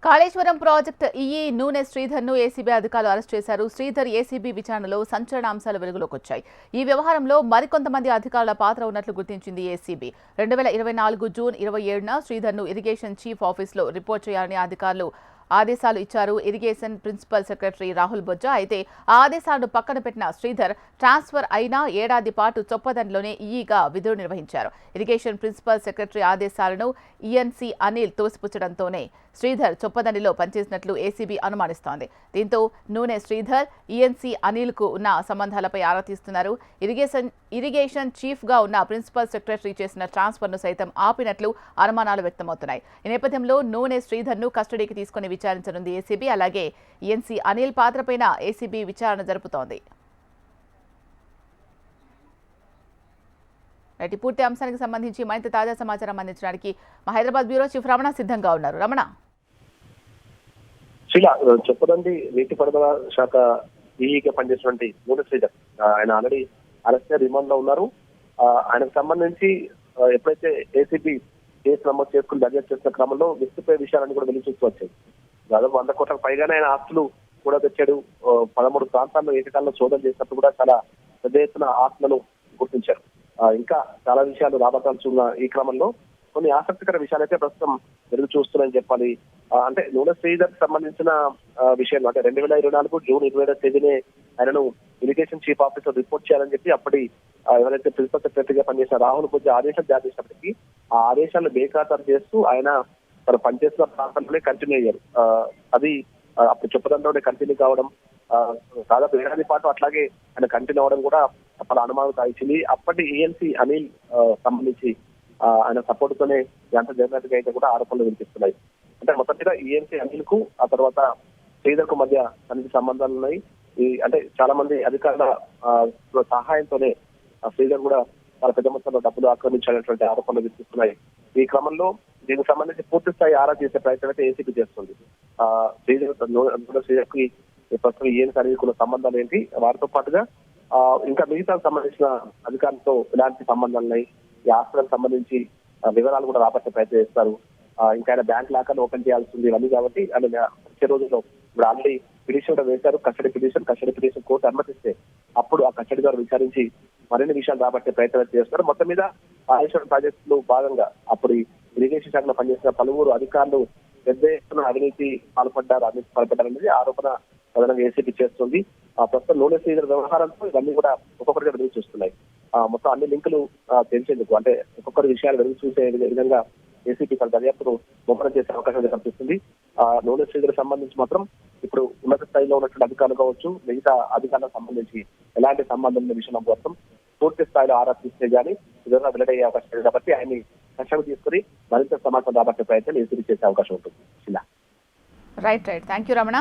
Kaleshwaram project EE నూనె శ్రీధర్ను ACB అధికారులు arrest చేశారు. శ్రీధర్ ఏసీబీ విచారణలో సంచలన అంశాలు వెలుగులోకి వచ్చాయి. ఈ వ్యవహారంలో మరికొంతమంది అధికారుల పాత్ర ఉన్నట్లు గుర్తించింది ఏసీబీ. 2024 జూన్ 27న శ్రీధర్ను ఇరిగేషన్ చీఫ్ ఆఫీసులో రిపోర్ట్ చేయాలని అధికారులు ఆదేశాలు ఇచ్చారు. Irrigation principal secretary Rahul Bojja. అయితే ఆ ఆదేశాలను పక్కన పెట్టిన శ్రీధర్ ట్రాన్స్ఫర్ అయిన ఏడాది పాటు చొప్పదండిలోనే ఈఈగా విధులు నిర్వహించారు. ఇరిగేషన్ ప్రిన్సిపల్ సెక్రటరీ ఆదేశాలను ఈఎన్సీ అనిల్ తోసిపుచ్చడంతోనే శ్రీధర్ చొప్పదండిలో పనిచేసినట్లు ఏసీబీ అనుమానిస్తోంది. దీంతో నూనె శ్రీధర్ ఈఎన్సీ అనిల్కు ఉన్న సంబంధాలపై ఆరా తీస్తున్నారు. ఇరిగేషన్ చీఫ్గా ఉన్న ప్రిన్సిపల్ సెక్రటరీ చేసిన ట్రాన్స్ఫర్ను సైతం ఆపినట్లు అనుమానాలు వ్యక్తమవుతున్నాయి. ఈ నేపథ్యంలో నూనె శ్రీధర్ను కస్టడీకి తీసుకుని విచారించనుంది ఏసీబీ. అలాగే ఈఎన్సీ అనిల్ పాత్రపైన ఏసీబీ విచారణ జరుపుతోంది. పూర్తి అంశానికి సంబంధించి మరింత తాజా సమాచారం అందించడానికి మా హైదరాబాద్ బ్యూరో చీఫ్ రమణ సిద్ధంగా ఉన్నారు. రమణ, చెప్పదండి నీటిపారుదల శాఖ ఈఈగా పనిచేసినటువంటి నూనె శ్రీధర్ ఆయన ఆల్రెడీ అరెస్ట్ రిమాండ్ లో ఉన్నారు. ఆయనకు సంబంధించి ఎప్పుడైతే ఏసీబీ కేసు నమోదు చేసుకుని దర్యాప్తు చేసిన క్రమంలో విస్తుపోయే విషయాలన్నీ కూడా వెళ్లి చూస్తూ వచ్చాయి. దాదాపు 100 కోట్లకు పైగానే ఆయన ఆస్తులు కూడా తెచ్చాడు. 13 ప్రాంతాల్లో ఏకకాలంలో శోధన చేసినప్పుడు కూడా చాలా పెద్ద ఎత్తున ఆస్తులను గుర్తించారు. ఇంకా చాలా విషయాలు రాబట్టాల్సిన ఈ క్రమంలో కొన్ని ఆసక్తికర విషయాలు అయితే ప్రస్తుతం వెలుగు చూస్తున్నాయని చెప్పాలి. అంటే నూనె శ్రీధర్ సంబంధించిన విషయంలో అంటే 2024 జూన్ 27వ తేదీనే ఆయనను ఇరిగేషన్ చీఫ్ ఆఫీసర్ రిపోర్ట్ చేయాలని చెప్పి అప్పటి ఎవరైతే ప్రిన్సిపల్ సెక్రటరీగా పనిచేసిన రాహుల్ బొజ్జా ఆదేశాలు జారీ చేసినప్పటికీ ఆ ఆదేశాలను బేఖాతరు చేస్తూ ఆయన తను పనిచేస్తున్న ప్రాంతంలోనే కంటిన్యూ అయ్యారు. అది అప్పుడు చెప్పడంలోనే కంటిన్యూ కావడం, దాదాపు ఏడాది పాటు అట్లాగే ఆయన కంటిన్యూ అవడం కూడా పలు అనుమానం సాగించింది. అప్పటి ఈఎన్సీ అనిల్ సంబంధించి ఆయన సపోర్ట్ తోనే ఎంత జరిగినట్టుగా అయితే కూడా ఆరోపణలు వినిపిస్తున్నాయి. అంటే మొత్తం మీద ఈఎన్సీ అనిల్ కు ఆ తర్వాత శ్రీధర్ కు మధ్య సన్నిహిత సంబంధాలు ఉన్నాయి. అంటే చాలా మంది అధికారుల సహాయంతోనే శ్రీధర్ కూడా చాలా పెద్ద మొత్తంలో డబ్బులు ఆక్రమించాలనేటువంటి ఆరోపణలు వినిపిస్తున్నాయి. ఈ క్రమంలో దీనికి సంబంధించి పూర్తి స్థాయి ఆరా చేసే ప్రయత్నం అయితే ఏసీబీ చేస్తుంది. శ్రీధర్ కి ప్రస్తుతం ఈఎన్సీ అనిల్ కున్న సంబంధాలు ఏంటి, వారితో పాటుగా ఇంకా మిగతా సంబంధించిన అధికారులతో ఎలాంటి సంబంధాలు ఉన్నాయి, ఈ ఆస్తులకు సంబంధించి వివరాలు కూడా రాబట్టే ప్రయత్నం చేస్తారు. ఇంకా ఆయన బ్యాంక్ లాకర్లు ఓపెన్ చేయాల్సింది ఇవన్నీ కాబట్టి ఆయన వచ్చే రోజుల్లో ఇప్పుడు ఆల్రెడీ పిటిషన్ కూడా వేశారు. కస్టడీ పిటిషన్ కోర్టు అనుమతిస్తే అప్పుడు ఆ కస్టడీ ద్వారా విచారించి మరిన్ని విషయాలు రాబట్టే ప్రయత్నం చేస్తారు. మొత్తం మీద కాళేశ్వరం ప్రాజెక్టులో భాగంగా అప్పుడు ఇరిగేషన్ శాఖలో పనిచేసిన పలువురు అధికారులు పెద్ద ఎత్తున అవినీతి పాల్పడ్డారనేది ఆరోపణ ప్రధానంగా ఏసీబీ చేస్తుంది. ప్రస్తుతం నూనె శ్రీధర్ వ్యవహారంతో ఇవన్నీ కూడా ఒక్కొక్కరిగా వెలుగు చూస్తున్నాయి. మొత్తం అన్ని లింకులు తెలిసేందుకు అంటే ఒక్కొక్కరి విషయాలు వెలుగు చూసే విధంగా ఏసీబీ తన దర్యాప్తును ముమ్మరం చేసే అవకాశం కనిపిస్తుంది. నూనె శ్రీధర్ సంబంధించి మాత్రం ఇప్పుడు ఉన్నత స్థాయిలో ఉన్నటువంటి అధికారులు కావచ్చు, మిగతా అధికారులకు సంబంధించి ఎలాంటి సంబంధం ఉన్న విషయం కోసం పూర్తి స్థాయిలో ఆరా తీస్తే గానీ విధంగా వెల్లడయ్యే అవకాశం లేదు. కాబట్టి ఆయన్ని కష్టం తీసుకుని మరింత సమాచారం రాబట్టే ప్రయత్నం ఏసీబీ చేసే అవకాశం ఉంటుంది. రైట్. Thank you Ramana.